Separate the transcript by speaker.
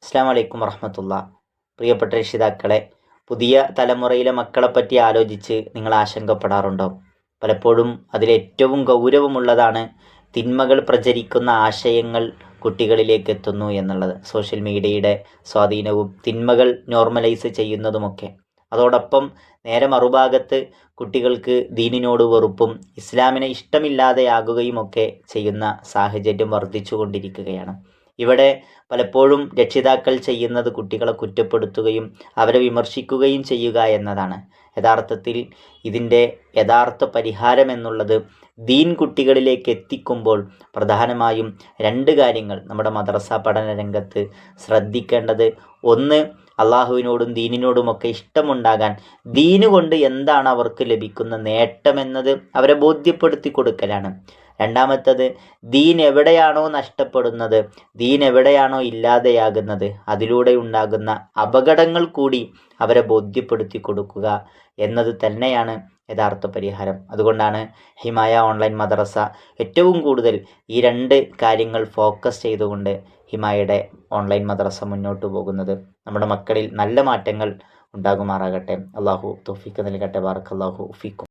Speaker 1: അസ്സലാമു അലൈക്കും വറഹ്മത്തുള്ള. പ്രിയപ്പെട്ട രക്ഷിതാക്കളെ, പുതിയ തലമുറയിലെ മക്കളെപ്പറ്റി ആലോചിച്ച് നിങ്ങൾ ആശങ്കപ്പെടാറുണ്ടോ? പലപ്പോഴും അതിലേറ്റവും ഗൗരവമുള്ളതാണ് തിന്മകൾ പ്രചരിക്കുന്ന ആശയങ്ങൾ കുട്ടികളിലേക്ക് എത്തുന്നു എന്നുള്ളത്. സോഷ്യൽ മീഡിയയുടെ സ്വാധീനവും തിന്മകൾ നോർമലൈസ് ചെയ്യുന്നതുമൊക്കെ. അതോടൊപ്പം നേരെ മറുഭാഗത്ത് കുട്ടികൾക്ക് ദീനിനോട് വെറുപ്പും ഇസ്ലാമിനെ ഇഷ്ടമില്ലാതെയാകുകയുമൊക്കെ ചെയ്യുന്ന സാഹചര്യം വർദ്ധിച്ചു കൊണ്ടിരിക്കുകയാണ്. ഇവിടെ പലപ്പോഴും രക്ഷിതാക്കൾ ചെയ്യുന്നത് കുട്ടികളെ കുറ്റപ്പെടുത്തുകയും അവരെ വിമർശിക്കുകയും ചെയ്യുക എന്നതാണ്. യഥാർത്ഥത്തിൽ ഇതിൻ്റെ യഥാർത്ഥ പരിഹാരം എന്നുള്ളത് ദീൻ കുട്ടികളിലേക്ക് എത്തിക്കുമ്പോൾ പ്രധാനമായും 2 കാര്യങ്ങൾ നമ്മുടെ മദ്രസ പഠന രംഗത്ത് ശ്രദ്ധിക്കേണ്ടത്. ഒന്ന്, അള്ളാഹുവിനോടും ദീനിനോടുമൊക്കെ ഇഷ്ടമുണ്ടാകാൻ ദീന് കൊണ്ട് എന്താണ് അവർക്ക് ലഭിക്കുന്ന നേട്ടമെന്നത് അവരെ ബോധ്യപ്പെടുത്തി കൊടുക്കലാണ്. രണ്ടാമത്തത്, ദീൻ എവിടെയാണോ നഷ്ടപ്പെടുന്നത്, ദീൻ എവിടെയാണോ ഇല്ലാതെയാകുന്നത്, അതിലൂടെ ഉണ്ടാകുന്ന അപകടങ്ങൾ കൂടി അവരെ ബോധ്യപ്പെടുത്തി കൊടുക്കുക എന്നത് തന്നെയാണ് യഥാർത്ഥ പരിഹാരം. അതുകൊണ്ടാണ് ഹിമായ ഓൺലൈൻ മദ്രസ ഏറ്റവും കൂടുതൽ ഈ 2 കാര്യങ്ങൾ ഫോക്കസ് ചെയ്തുകൊണ്ട് ഹിമായയുടെ ഓൺലൈൻ മദ്രസ മുന്നോട്ട് പോകുന്നത്. നമ്മുടെ മക്കളിൽ നല്ല മാറ്റങ്ങൾ ഉണ്ടാകുമാറാകട്ടെ. അള്ളാഹു തൗഫീഖ് നൽകട്ടെ. ബാറക്കല്ലാഹു ഫീക്കും.